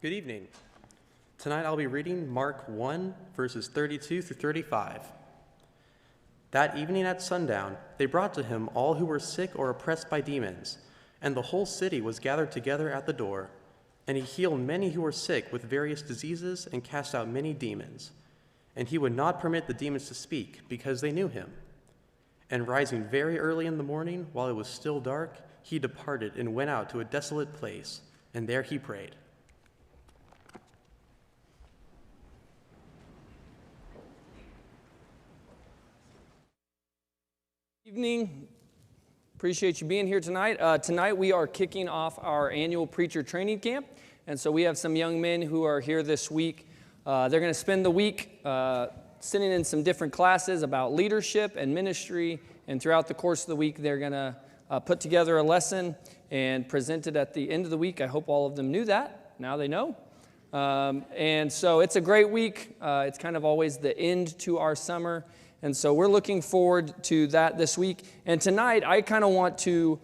Good evening. Tonight I'll be reading Mark 1, verses 32 through 35. That evening at sundown, they brought to him all who were sick or oppressed by demons, and the whole city was gathered together at the door. And he healed many who were sick with various diseases and cast out many demons. And he would not permit the demons to speak, because they knew him. And rising very early in the morning, while it was still dark, he departed and went out to a desolate place, and there he prayed. Evening. Appreciate you being here tonight. Tonight we are kicking off our annual preacher training camp, and so we have some young men who are here this week. They're going to spend the week sitting in some different classes about leadership and ministry, and throughout the course of the week they're going to put together a lesson and present it at the end of the week. I hope all of them knew that. Now they know. And so it's a great week. It's kind of always the end to our summer. And so we're looking forward to that this week. And tonight, I kind of want to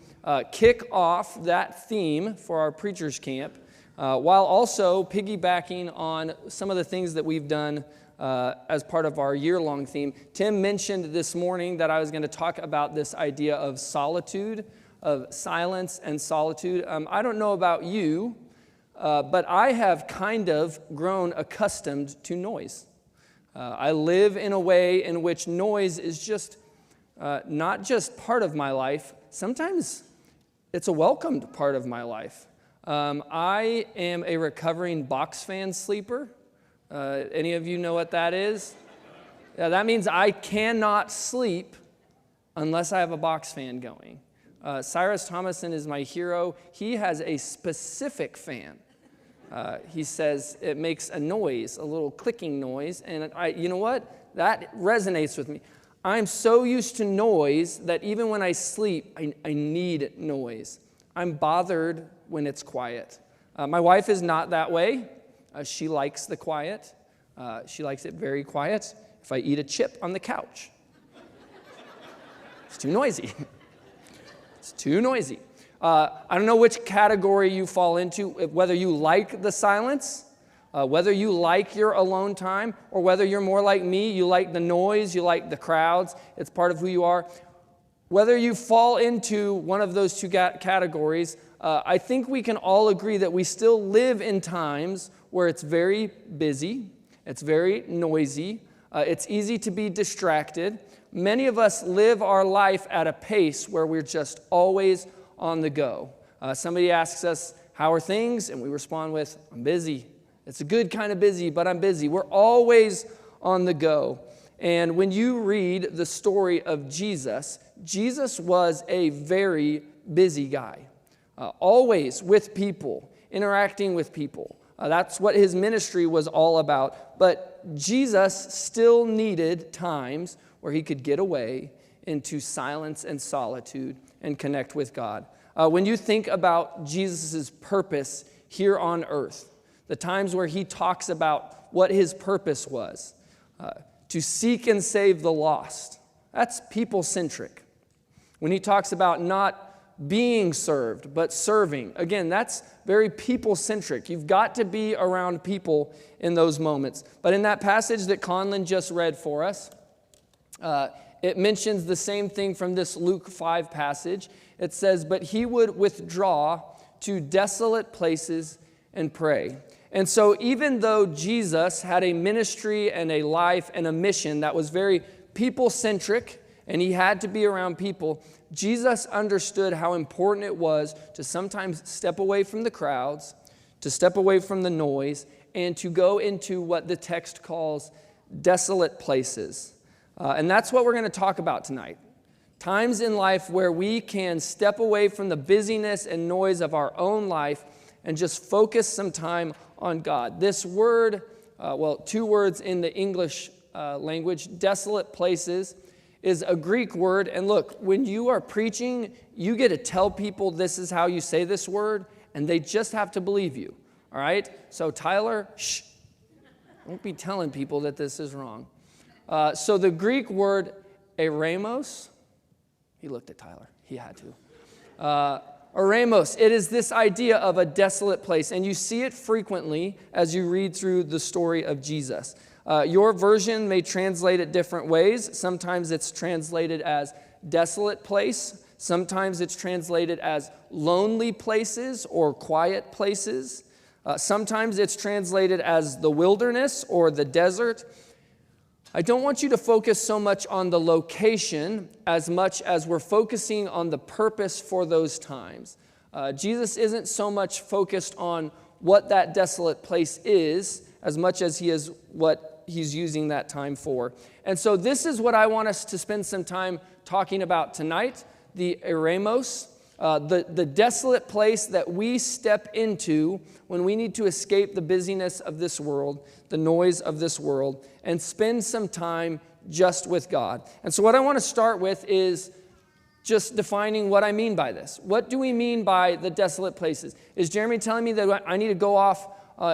kick off that theme for our preachers camp, while also piggybacking on some of the things that we've done as part of our year-long theme. Tim mentioned this morning that I was going to talk about this idea of solitude, of silence and solitude. I don't know about you, but I have kind of grown accustomed to noise. I live in a way in which noise is just not just part of my life. Sometimes it's a welcomed part of my life. I am a recovering box fan sleeper. Any of you know what that is? Yeah, that means I cannot sleep unless I have a box fan going. Cyrus Thomason is my hero. He has a specific fan. He says it makes a noise, a little clicking noise, and you know what? That resonates with me. I'm so used to noise that even when I sleep, I need noise. I'm bothered when it's quiet. My wife is not that way. She likes the quiet. She likes it very quiet. If I eat a chip on the couch, it's too noisy. It's too noisy. I don't know which category you fall into, whether you like the silence, whether you like your alone time, or whether you're more like me, you like the noise, you like the crowds, it's part of who you are. Whether you fall into one of those two categories, I think we can all agree that we still live in times where it's very busy, it's very noisy, it's easy to be distracted. Many of us live our life at a pace where we're just always on the go. Somebody asks us, how are things? And we respond with, I'm busy. It's a good kind of busy, but I'm busy. We're always on the go. And when you read the story of Jesus, Jesus was a very busy guy. Always with people, interacting with people. That's what his ministry was all about. But Jesus still needed times where he could get away into silence and solitude and connect with God. When you think about Jesus' purpose here on earth, the times where he talks about what his purpose was, to seek and save the lost, that's people-centric. When he talks about not being served, but serving, again, that's very people-centric. You've got to be around people in those moments. But in that passage that Conlon just read for us, it mentions the same thing from this Luke 5 passage. It says, but he would withdraw to desolate places and pray. And so even though Jesus had a ministry and a life and a mission that was very people-centric, and he had to be around people, Jesus understood how important it was to sometimes step away from the crowds, to step away from the noise, and to go into what the text calls desolate places. And that's what we're going to talk about tonight. Times in life where we can step away from the busyness and noise of our own life and just focus some time on God. This word, two words in the English language, desolate places, is a Greek word. And look, when you are preaching, you get to tell people this is how you say this word, and they just have to believe you. All right? So Tyler, shh. Don't be telling people that this is wrong. So the Greek word eremos, he looked at Tyler. He had to. Eremos, it is this idea of a desolate place, and you see it frequently as you read through the story of Jesus. Your version may translate it different ways. Sometimes it's translated as desolate place. Sometimes it's translated as lonely places or quiet places. Sometimes it's translated as the wilderness or the desert. I don't want you to focus so much on the location as much as we're focusing on the purpose for those times. Jesus isn't so much focused on what that desolate place is as much as he is what he's using that time for. And so this is what I want us to spend some time talking about tonight, the Eremos, the desolate place that we step into when we need to escape the busyness of this world, the noise of this world, and spend some time just with God. And so what I want to start with is just defining what I mean by this. What do we mean by the desolate places? Is Jeremy telling me that I need to go off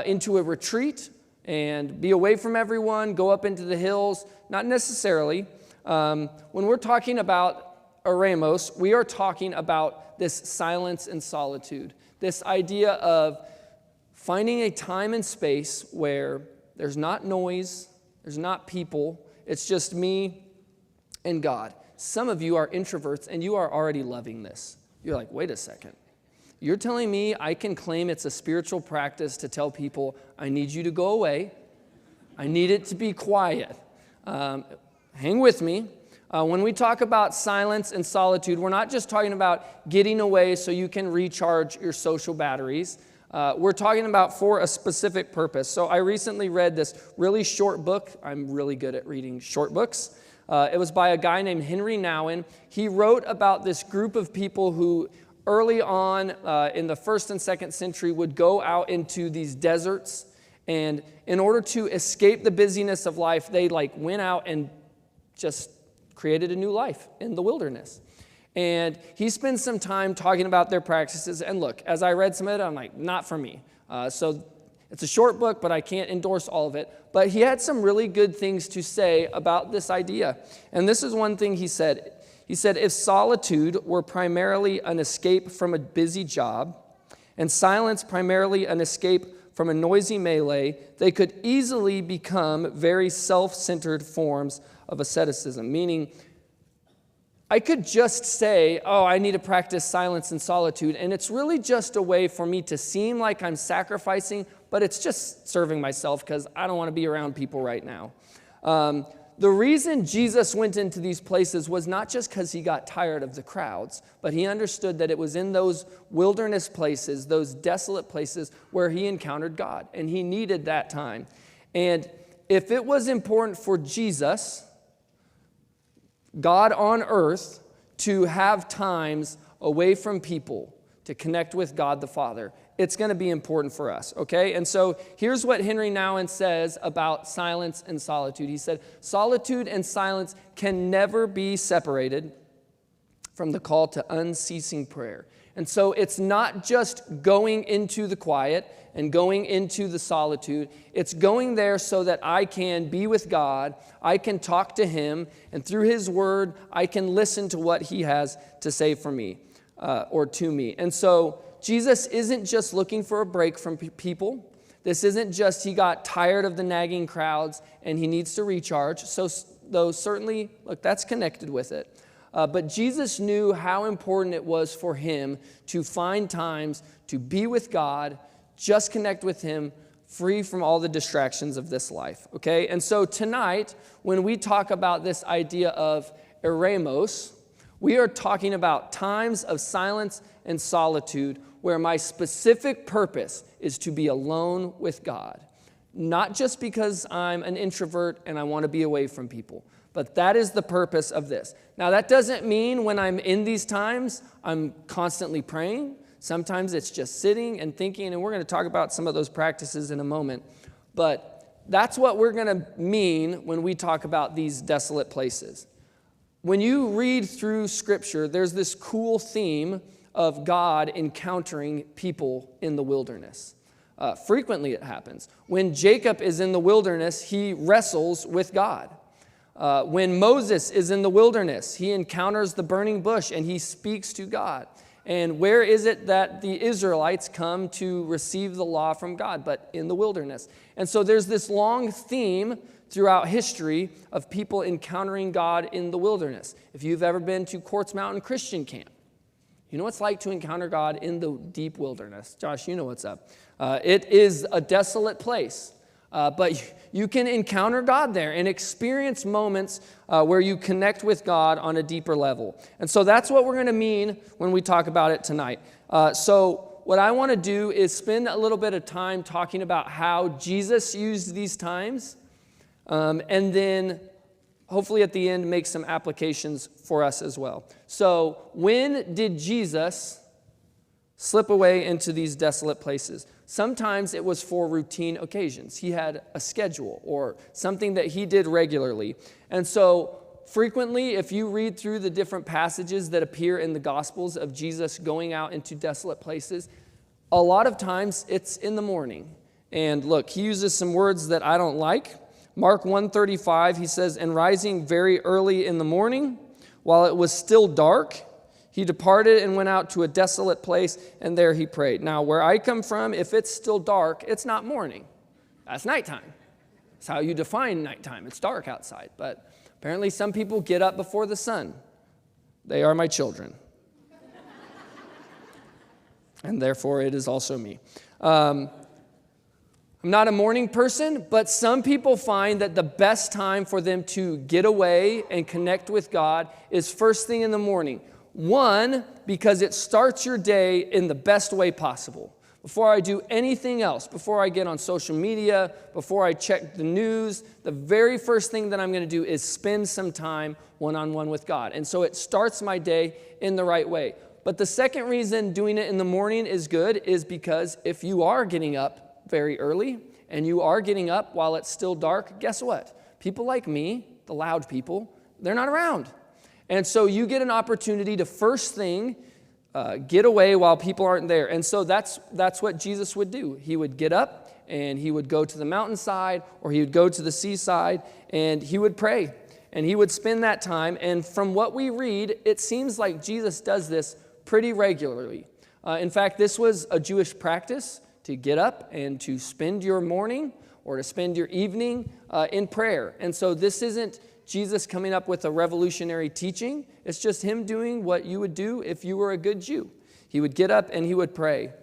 into a retreat and be away from everyone, go up into the hills? Not necessarily. When we're talking about Eremos, we are talking about this silence and solitude, this idea of finding a time and space where there's not noise, there's not people, it's just me and God. Some of you are introverts and you are already loving this. You're like, wait a second. You're telling me I can claim it's a spiritual practice to tell people, I need you to go away. I need it to be quiet. Hang with me. When we talk about silence and solitude, we're not just talking about getting away so you can recharge your social batteries. We're talking about for a specific purpose. So I recently read this really short book. I'm really good at reading short books. It was by a guy named Henry Nouwen. He wrote about this group of people who early on in the 1st and 2nd century would go out into these deserts. And in order to escape the busyness of life, they went out and just created a new life in the wilderness. And he spends some time talking about their practices. And look, as I read some of it, I'm like, not for me. So it's a short book, but I can't endorse all of it. But he had some really good things to say about this idea. And this is one thing he said. He said, if solitude were primarily an escape from a busy job, and silence primarily an escape from a noisy melee, they could easily become very self-centered forms of asceticism, meaning I could just say, oh, I need to practice silence and solitude, and it's really just a way for me to seem like I'm sacrificing, but it's just serving myself because I don't want to be around people right now. The reason Jesus went into these places was not just because he got tired of the crowds, but he understood that it was in those wilderness places, those desolate places, where he encountered God, and he needed that time. And if it was important for Jesus, God on earth, to have times away from people to connect with God the Father, it's going to be important for us, okay? And so here's what Henry Nouwen says about silence and solitude. He said, solitude and silence can never be separated from the call to unceasing prayer. And so it's not just going into the quiet and going into the solitude. It's going there so that I can be with God, I can talk to him, and through his word, I can listen to what he has to say for me or to me. And so Jesus isn't just looking for a break from people. This isn't just he got tired of the nagging crowds and he needs to recharge. So, though certainly, look, that's connected with it. But Jesus knew how important it was for him to find times to be with God, just connect with him, free from all the distractions of this life, okay? And so tonight, when we talk about this idea of Eremos, we are talking about times of silence and solitude where my specific purpose is to be alone with God. Not just because I'm an introvert and I want to be away from people, but that is the purpose of this. Now, that doesn't mean when I'm in these times, I'm constantly praying. Sometimes it's just sitting and thinking, and we're going to talk about some of those practices in a moment. But that's what we're going to mean when we talk about these desolate places. When you read through Scripture, there's this cool theme of God encountering people in the wilderness. Frequently it happens. When Jacob is in the wilderness, he wrestles with God. When Moses is in the wilderness, he encounters the burning bush and he speaks to God. And where is it that the Israelites come to receive the law from God? But in the wilderness. And so there's this long theme throughout history of people encountering God in the wilderness. If you've ever been to Quartz Mountain Christian Camp, you know what it's like to encounter God in the deep wilderness. Josh, you know what's up. It is a desolate place. But you can encounter God there and experience moments where you connect with God on a deeper level. And so that's what we're going to mean when we talk about it tonight. So what I want to do is spend a little bit of time talking about how Jesus used these times, and then hopefully at the end make some applications for us as well. So when did Jesus slip away into these desolate places? Sometimes it was for routine occasions. He had a schedule or something that he did regularly. And so frequently, if you read through the different passages that appear in the Gospels of Jesus going out into desolate places, a lot of times it's in the morning. And look, he uses some words that I don't like. Mark 1:35, he says, "And rising very early in the morning, while it was still dark, he departed and went out to a desolate place, and there he prayed." Now, where I come from, if it's still dark, it's not morning. That's nighttime. That's how you define nighttime. It's dark outside. But apparently some people get up before the sun. They are my children. And therefore, it is also me. I'm not a morning person, but some people find that the best time for them to get away and connect with God is first thing in the morning. One, because it starts your day in the best way possible. Before I do anything else, before I get on social media, before I check the news, the very first thing that I'm going to do is spend some time one-on-one with God. And so it starts my day in the right way. But the second reason doing it in the morning is good is because if you are getting up very early and you are getting up while it's still dark, guess what? People like me, the loud people, they're not around. And so you get an opportunity to first thing get away while people aren't there. And so that's what Jesus would do. He would get up and he would go to the mountainside or he would go to the seaside and he would pray and he would spend that time. And from what we read, it seems like Jesus does this pretty regularly. In fact, this was a Jewish practice to get up and to spend your morning or to spend your evening in prayer. And so this isn't Jesus coming up with a revolutionary teaching. It's just him doing what you would do if you were a good Jew. He would get up and he would pray.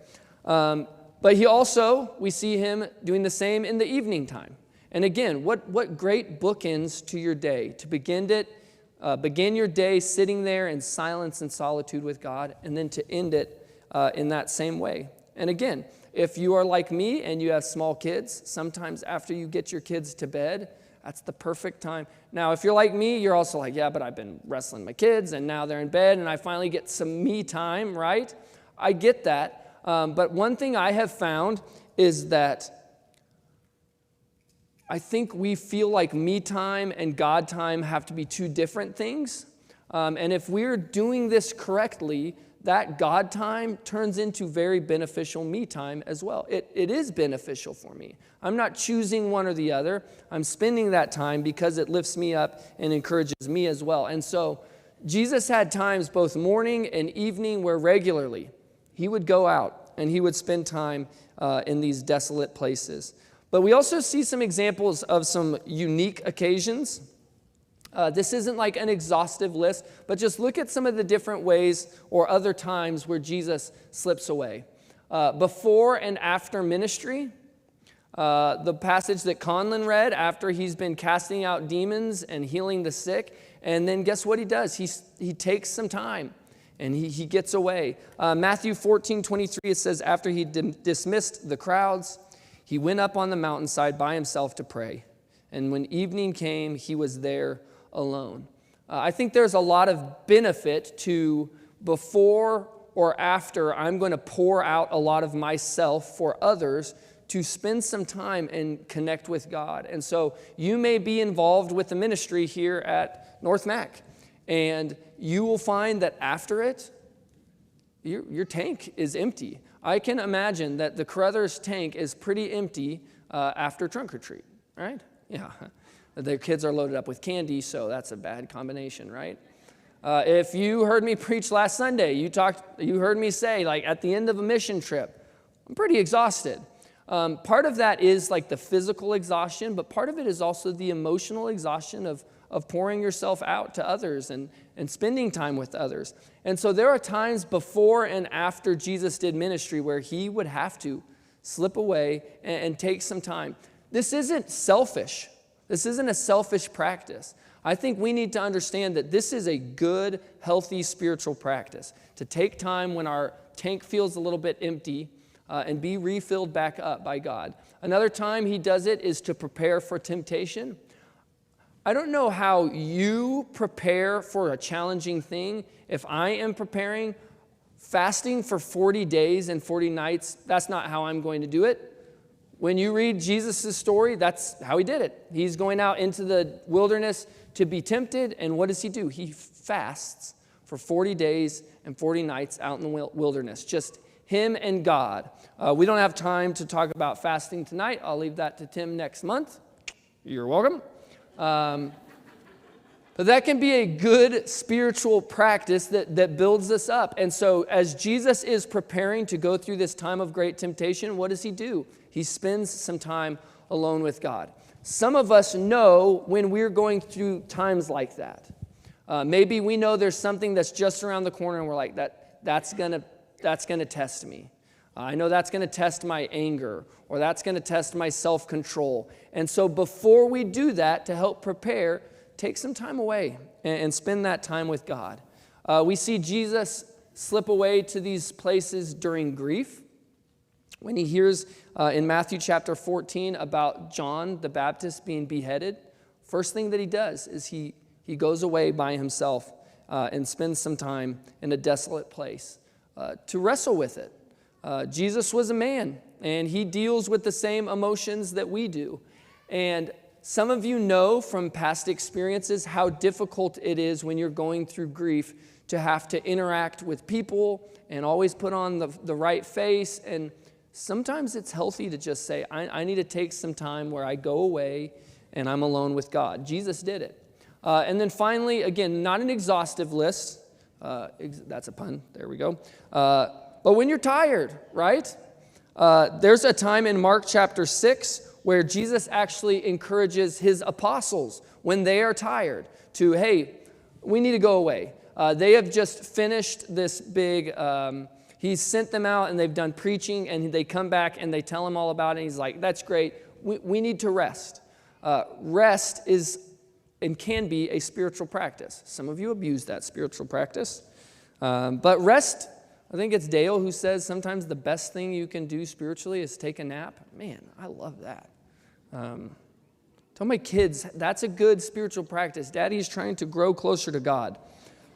But he also, we see him doing the same in the evening time. And again, what great bookends to your day, to begin your day sitting there in silence and solitude with God, and then to end it in that same way. And again, if you are like me and you have small kids, sometimes after you get your kids to bed, that's the perfect time. Now, if you're like me, you're also like, yeah, but I've been wrestling my kids, and now they're in bed, and I finally get some me time, right? I get that. But one thing I have found is that I think we feel like me time and God time have to be two different things. And if we're doing this correctly, that God time turns into very beneficial me time as well. It is beneficial for me. I'm not choosing one or the other. I'm spending that time because it lifts me up and encourages me as well. And so Jesus had times both morning and evening where regularly he would go out and he would spend time in these desolate places. But we also see some examples of some unique occasions. This isn't like an exhaustive list, but just look at some of the different ways or other times where Jesus slips away. Before and after ministry, the passage that Conlon read, after he's been casting out demons and healing the sick, and then guess what he does? He takes some time and he gets away. Matthew 14:23, it says, after he dismissed the crowds, he went up on the mountainside by himself to pray. And when evening came, he was there alone. I think there's a lot of benefit to before or after I'm going to pour out a lot of myself for others to spend some time and connect with God. And so you may be involved with the ministry here at North Mac, and you will find that after it, your tank is empty. I can imagine that the Carruthers tank is pretty empty after trunk or treat, right? Yeah. Their kids are loaded up with candy, so that's a bad combination, right? If you heard me preach last Sunday, you heard me say, like, at the end of a mission trip, I'm pretty exhausted. Part of that is like the physical exhaustion, but part of it is also the emotional exhaustion of pouring yourself out to others and spending time with others. And so there are times before and after Jesus did ministry where he would have to slip away and take some time. This isn't selfish. This isn't a selfish practice. I think we need to understand that this is a good, healthy spiritual practice, to take time when our tank feels a little bit empty and be refilled back up by God. Another time he does it is to prepare for temptation. I don't know how you prepare for a challenging thing. If I am preparing, fasting for 40 days and 40 nights, that's not how I'm going to do it. When you read Jesus' story, that's how he did it. He's going out into the wilderness to be tempted, and what does he do? He fasts for 40 days and 40 nights out in the wilderness, just him and God. We don't have time to talk about fasting tonight. I'll leave that to Tim next month. You're welcome. But that can be a good spiritual practice that builds us up. And so as Jesus is preparing to go through this time of great temptation, what does he do? He spends some time alone with God. Some of us know when we're going through times like that. Maybe we know there's something that's just around the corner and we're like, that's gonna test me. I know that's gonna test my anger, or that's gonna test my self-control. And so before we do that, to help prepare, take some time away and spend that time with God. We see Jesus slip away to these places during grief. When he hears in Matthew chapter 14 about John the Baptist being beheaded, first thing that he does is he goes away by himself and spends some time in a desolate place to wrestle with it. Jesus was a man, and he deals with the same emotions that we do. And some of you know from past experiences how difficult it is when you're going through grief to have to interact with people and always put on the right face. And sometimes it's healthy to just say, I need to take some time where I go away and I'm alone with God. Jesus did it. And then finally, again, not an exhaustive list. That's a pun. There we go. But when you're tired, right? There's a time in Mark chapter 6 where Jesus actually encourages his apostles when they are tired to, hey, we need to go away. They have just finished this big, he's sent them out and they've done preaching, and they come back and they tell him all about it. And he's like, that's great. We need to rest. Rest is and can be a spiritual practice. Some of you abuse that spiritual practice. But rest, I think it's Dale who says sometimes the best thing you can do spiritually is take a nap. Man, I love that. Tell my kids, that's a good spiritual practice. Daddy's trying to grow closer to God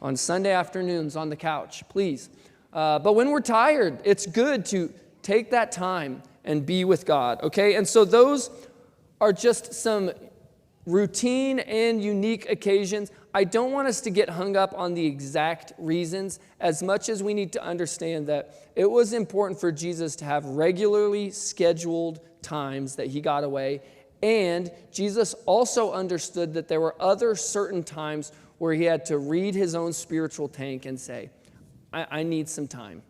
on Sunday afternoons on the couch, please. But when we're tired, it's good to take that time and be with God, okay? And so those are just some routine and unique occasions. I don't want us to get hung up on the exact reasons as much as we need to understand that it was important for Jesus to have regularly scheduled times that he got away. And Jesus also understood that there were other certain times where he had to read his own spiritual tank and say, I need some time.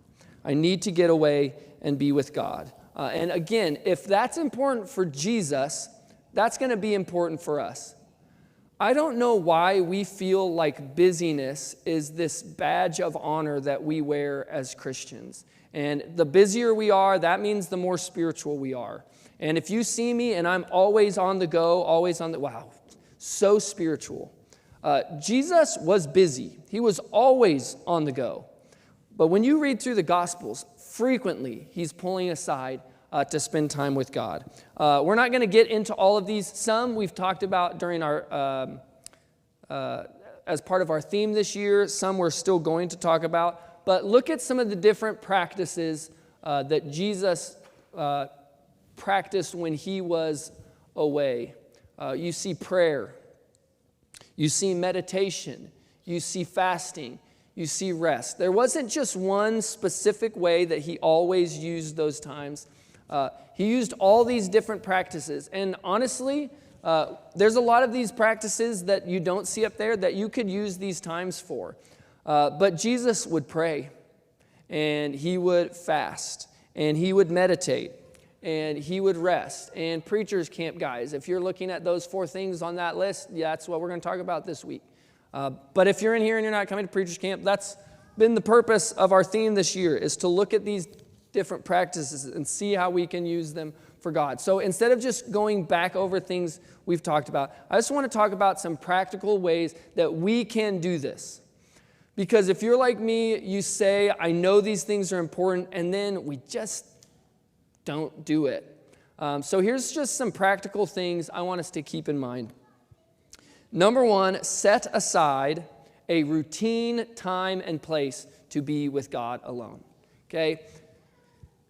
I need to get away and be with God. And again, if that's important for Jesus, that's going to be important for us. I don't know why we feel like busyness is this badge of honor that we wear as Christians. And the busier we are, that means the more spiritual we are. And if you see me and I'm always on the go, wow, so spiritual. Jesus was busy. He was always on the go. But when you read through the Gospels, frequently he's pulling aside to spend time with God. We're not going to get into all of these. Some we've talked about during our, as part of our theme this year. Some we're still going to talk about. But look at some of the different practices that Jesus practiced when he was away. You see prayer. You see meditation. You see fasting. You see rest. There wasn't just one specific way that he always used those times. He used all these different practices. And honestly, there's a lot of these practices that you don't see up there that you could use these times for. But Jesus would pray, and he would fast, and he would meditate, and he would rest. And preacher's camp, guys, if you're looking at those 4 things on that list, yeah, that's what we're going to talk about this week. But if you're in here and you're not coming to preacher's camp, that's been the purpose of our theme this year, is to look at these different practices and see how we can use them for God. So instead of just going back over things we've talked about, I just want to talk about some practical ways that we can do this. Because if you're like me, you say, I know these things are important, and then we just don't do it. So here's just some practical things I want us to keep in mind. Number 1, set aside a routine time and place to be with God alone. Okay?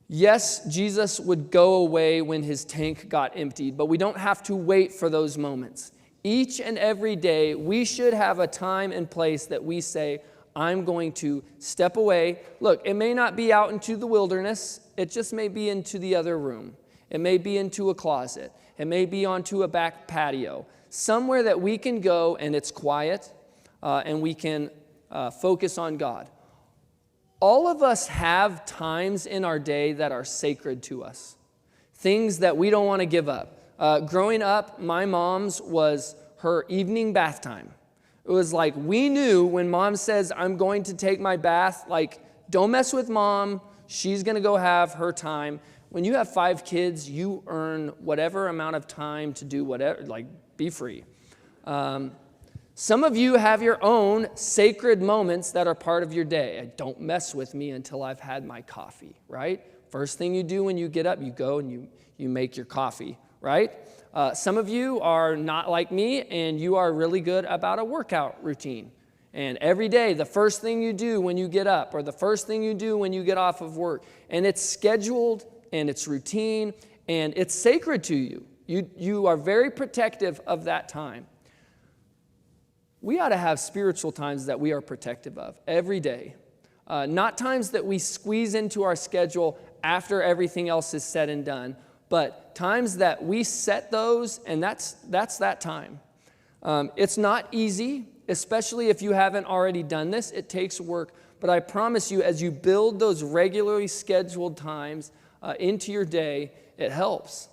Yes, Jesus would go away when his tank got emptied, but we don't have to wait for those moments. Each and every day, we should have a time and place that we say, I'm going to step away. Look, it may not be out into the wilderness. It just may be into the other room. It may be into a closet. It may be onto a back patio. Somewhere that we can go and it's quiet and we can focus on God. All of us have times in our day that are sacred to us. Things that we don't want to give up. Growing up, my mom's was her evening bath time. It was like we knew when mom says, I'm going to take my bath, like, don't mess with mom. She's going to go have her time. When you have 5 kids, you earn whatever amount of time to do whatever, like, be free. Some of you have your own sacred moments that are part of your day. Don't mess with me until I've had my coffee, right? First thing you do when you get up, you go and you make your coffee, right? Some of you are not like me, and you are really good about a workout routine. And every day, the first thing you do when you get up, or the first thing you do when you get off of work, and it's scheduled, and it's routine, and it's sacred to you. You are very protective of that time. We ought to have spiritual times that we are protective of every day. Not times that we squeeze into our schedule after everything else is said and done, but times that we set those, and that's that time. It's not easy, especially if you haven't already done this. It takes work, but I promise you, as you build those regularly scheduled times into your day, it helps.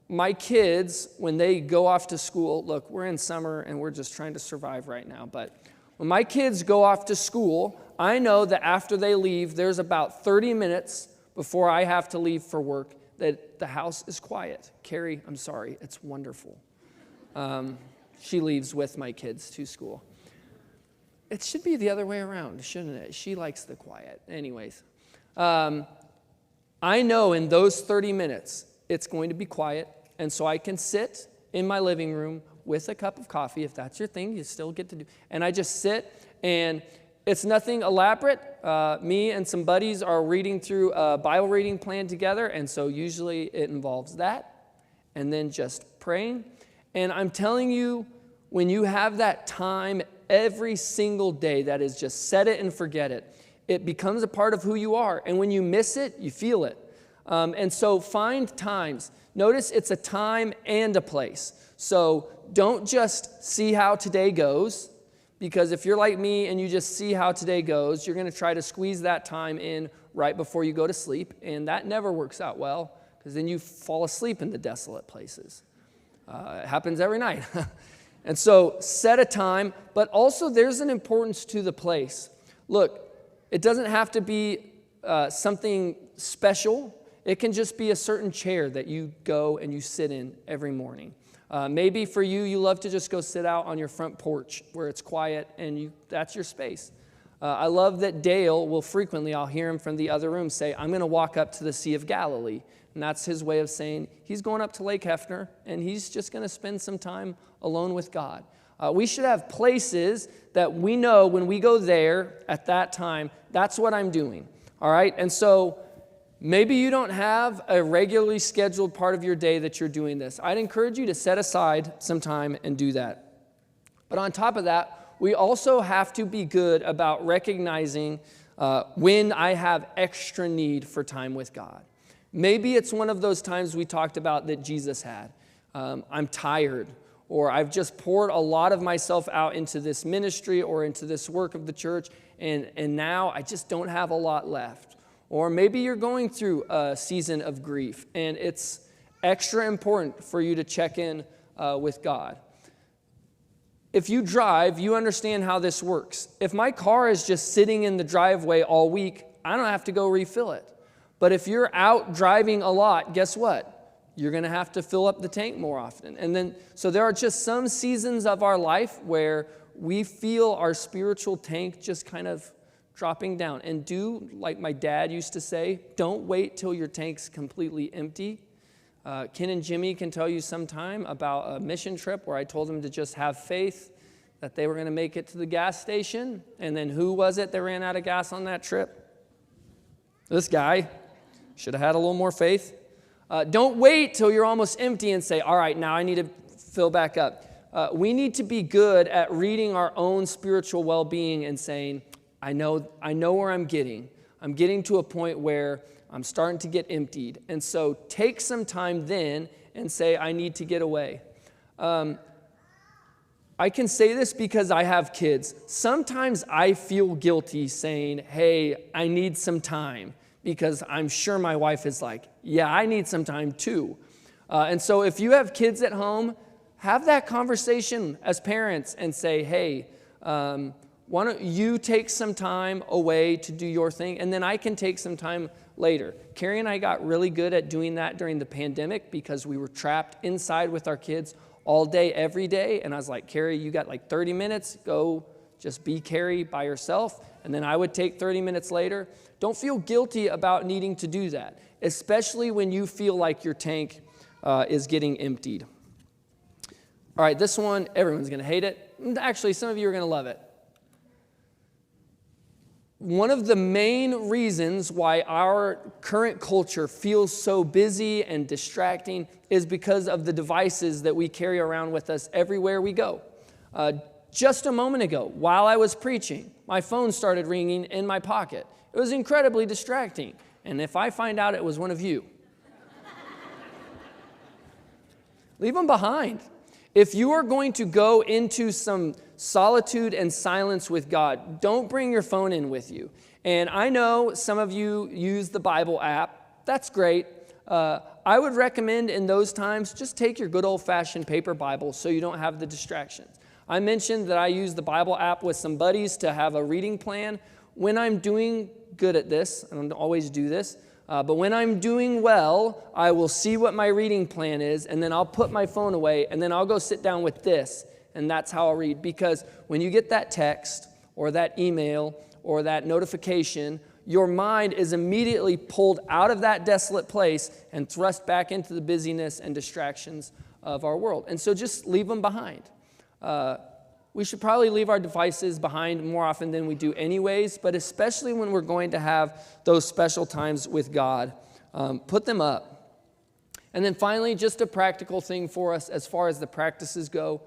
My kids, when they go off to school, look, we're in summer and we're just trying to survive right now, but when my kids go off to school, I know that after they leave, there's about 30 minutes before I have to leave for work that the house is quiet. Carrie, I'm sorry, it's wonderful. She leaves with my kids to school. It should be the other way around, shouldn't it? She likes the quiet. Anyways, I know in those 30 minutes, it's going to be quiet, and so I can sit in my living room with a cup of coffee. If that's your thing, you still get to do. And I just sit, and it's nothing elaborate. Me and some buddies are reading through a Bible reading plan together, and so usually it involves that, and then just praying. And I'm telling you, when you have that time every single day, that is just set it and forget it, it becomes a part of who you are. And when you miss it, you feel it. And so find times. Notice it's a time and a place. So don't just see how today goes, because if you're like me and you just see how today goes, you're going to try to squeeze that time in right before you go to sleep, and that never works out well, because then you fall asleep in the desolate places. It happens every night. And so set a time, but also there's an importance to the place. Look, it doesn't have to be something special. It can just be a certain chair that you go and you sit in every morning. Maybe for you, you love to just go sit out on your front porch where it's quiet and that's your space. I love that Dale will frequently, I'll hear him from the other room say, I'm going to walk up to the Sea of Galilee. And that's his way of saying he's going up to Lake Hefner and he's just going to spend some time alone with God. We should have places that we know when we go there at that time, that's what I'm doing. All right? And so maybe you don't have a regularly scheduled part of your day that you're doing this. I'd encourage you to set aside some time and do that. But on top of that, we also have to be good about recognizing when I have extra need for time with God. Maybe it's one of those times we talked about that Jesus had. I'm tired, or I've just poured a lot of myself out into this ministry or into this work of the church, and now I just don't have a lot left. Or maybe you're going through a season of grief, and it's extra important for you to check in with God. If you drive, you understand how this works. If my car is just sitting in the driveway all week, I don't have to go refill it. But if you're out driving a lot, guess what? You're going to have to fill up the tank more often. And then, so there are just some seasons of our life where we feel our spiritual tank just kind of dropping down. And do, like my dad used to say, don't wait till your tank's completely empty. Ken and Jimmy can tell you sometime about a mission trip where I told them to just have faith that they were going to make it to the gas station. And then who was it that ran out of gas on that trip? This guy. Should have had a little more faith. Don't wait till you're almost empty and say, all right, now I need to fill back up. We need to be good at reading our own spiritual well-being and saying, I know where I'm getting. I'm getting to a point where I'm starting to get emptied. And so take some time then and say, I need to get away. I can say this because I have kids. Sometimes I feel guilty saying, hey, I need some time, because I'm sure my wife is like, yeah, I need some time too. And so if you have kids at home, have that conversation as parents and say, hey, why don't you take some time away to do your thing, and then I can take some time later. Carrie and I got really good at doing that during the pandemic because we were trapped inside with our kids all day, every day. And I was like, Carrie, you got like 30 minutes. Go just be Carrie by yourself. And then I would take 30 minutes later. Don't feel guilty about needing to do that, especially when you feel like your tank is getting emptied. All right, this one, everyone's going to hate it. Actually, some of you are going to love it. One of the main reasons why our current culture feels so busy and distracting is because of the devices that we carry around with us everywhere we go. Just a moment ago, while I was preaching, my phone started ringing in my pocket. It was incredibly distracting. And if I find out it was one of you, leave them behind. If you are going to go into some solitude and silence with God, don't bring your phone in with you. And I know some of you use the Bible app. That's great. I would recommend in those times, just take your good old-fashioned paper Bible so you don't have the distractions. I mentioned that I use the Bible app with some buddies to have a reading plan. When I'm doing good at this, I don't always do this, but when I'm doing well, I will see what my reading plan is, and then I'll put my phone away, and then I'll go sit down with this, and that's how I'll read. Because when you get that text or that email or that notification, your mind is immediately pulled out of that desolate place and thrust back into the busyness and distractions of our world. And so just leave them behind. We should probably leave our devices behind more often than we do anyways, but especially when we're going to have those special times with God, put them up. And then finally, just a practical thing for us as far as the practices go,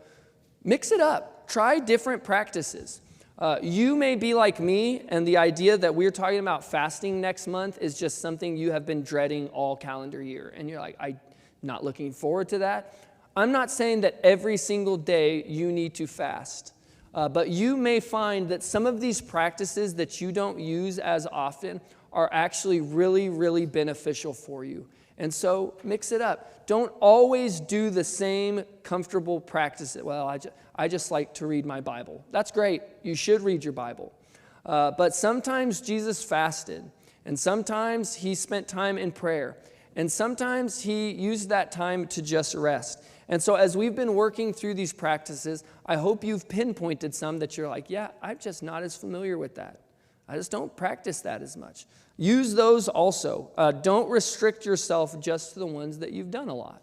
mix it up. Try different practices. You may be like me, and the idea that we're talking about fasting next month is just something you have been dreading all calendar year, and you're like, I'm not looking forward to that. I'm not saying that every single day you need to fast, but you may find that some of these practices that you don't use as often are actually really, really beneficial for you. And so mix it up. Don't always do the same comfortable practices. Well, I just like to read my Bible. That's great. You should read your Bible. But sometimes Jesus fasted, and sometimes he spent time in prayer, and sometimes he used that time to just rest. And so as we've been working through these practices, I hope you've pinpointed some that you're like, yeah, I'm just not as familiar with that. I just don't practice that as much. Use those also. Don't restrict yourself just to the ones that you've done a lot.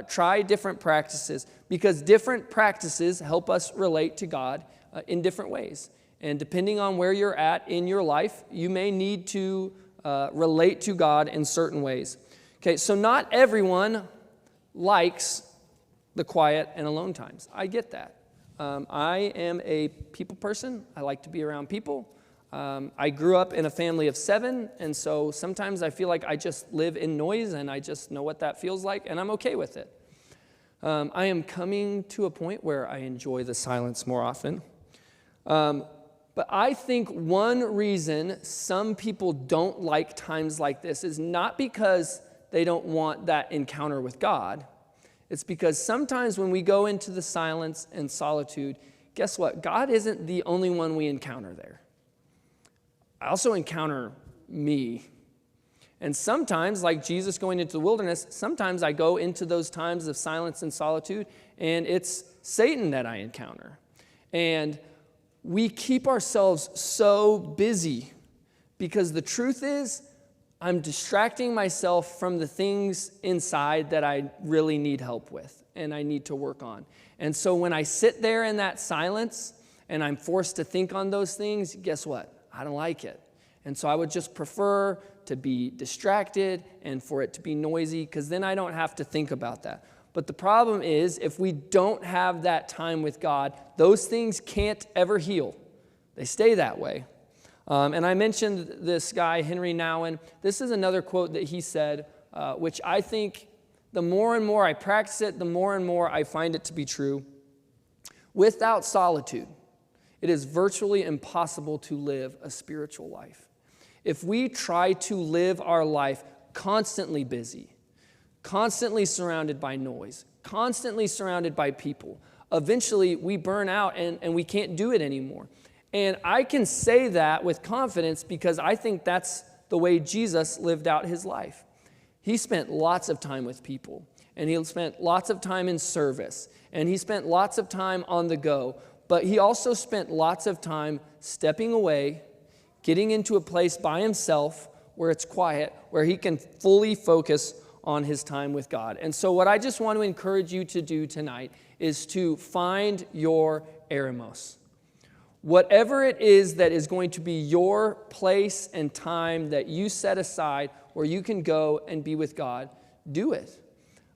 Try different practices, because different practices help us relate to God in different ways. And depending on where you're at in your life, you may need to relate to God in certain ways. Okay, so not everyone likes the quiet and alone times. I get that. I am a people person. I like to be around people. I grew up in a family of 7, and so sometimes I feel like I just live in noise, and I just know what that feels like, and I'm okay with it. I am coming to a point where I enjoy the silence more often. But I think one reason some people don't like times like this is not because they don't want that encounter with God. It's because sometimes when we go into the silence and solitude, guess what? God isn't the only one we encounter there. I also encounter me. And sometimes, like Jesus going into the wilderness, sometimes I go into those times of silence and solitude, and it's Satan that I encounter. And we keep ourselves so busy because the truth is, I'm distracting myself from the things inside that I really need help with and I need to work on. And so when I sit there in that silence and I'm forced to think on those things, guess what? I don't like it. And so I would just prefer to be distracted and for it to be noisy because then I don't have to think about that. But the problem is if we don't have that time with God, those things can't ever heal. They stay that way. And I mentioned this guy, Henry Nouwen. This is another quote that he said, which I think the more and more I practice it, the more and more I find it to be true. Without solitude, it is virtually impossible to live a spiritual life. If we try to live our life constantly busy, constantly surrounded by noise, constantly surrounded by people, eventually we burn out and we can't do it anymore. And I can say that with confidence because I think that's the way Jesus lived out his life. He spent lots of time with people, and he spent lots of time in service, and he spent lots of time on the go, but he also spent lots of time stepping away, getting into a place by himself where it's quiet, where he can fully focus on his time with God. And so what I just want to encourage you to do tonight is to find your Eremos. Whatever it is that is going to be your place and time that you set aside where you can go and be with God, do it.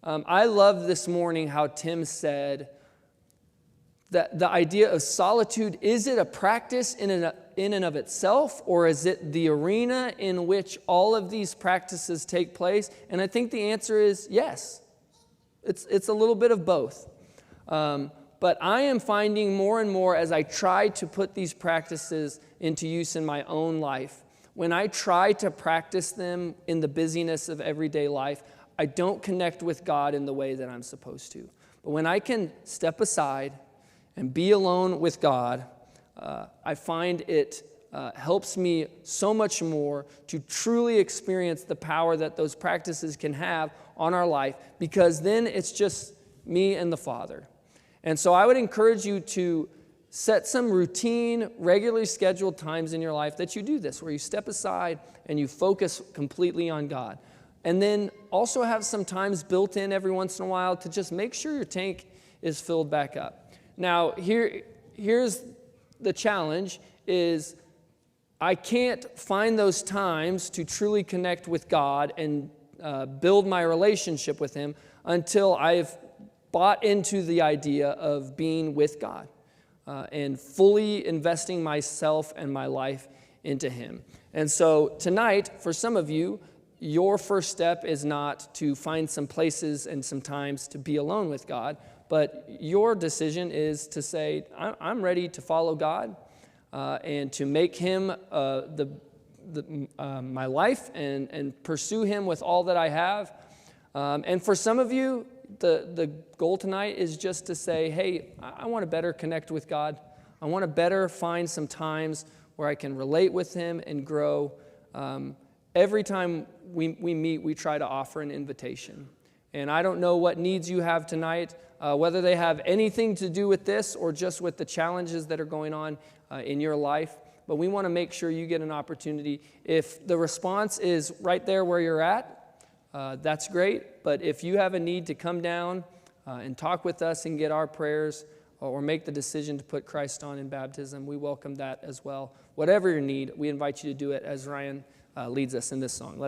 I love this morning how Tim said that the idea of solitude, is it a practice in and of itself, or is it the arena in which all of these practices take place? And I think the answer is yes. It's a little bit of both. But I am finding more and more as I try to put these practices into use in my own life, when I try to practice them in the busyness of everyday life, I don't connect with God in the way that I'm supposed to. But when I can step aside and be alone with God, I find it helps me so much more to truly experience the power that those practices can have on our life, because then it's just me and the Father. And so I would encourage you to set some routine, regularly scheduled times in your life that you do this, where you step aside and you focus completely on God. And then also have some times built in every once in a while to just make sure your tank is filled back up. Now, here's the challenge is I can't find those times to truly connect with God and build my relationship with Him until I've bought into the idea of being with God and fully investing myself and my life into Him. And so tonight, for some of you, your first step is not to find some places and some times to be alone with God, but your decision is to say, I'm ready to follow God and to make Him my life and pursue Him with all that I have. And for some of you, the goal tonight is just to say, hey, I want to better connect with God. I want to better find some times where I can relate with Him and grow. Every time we meet, we try to offer an invitation. And I don't know what needs you have tonight, whether they have anything to do with this or just with the challenges that are going on in your life. But we want to make sure you get an opportunity. If the response is right there where you're at, that's great. But if you have a need to come down and talk with us and get our prayers or make the decision to put Christ on in baptism, we welcome that as well. Whatever your need, we invite you to do it as Ryan leads us in this song. Let's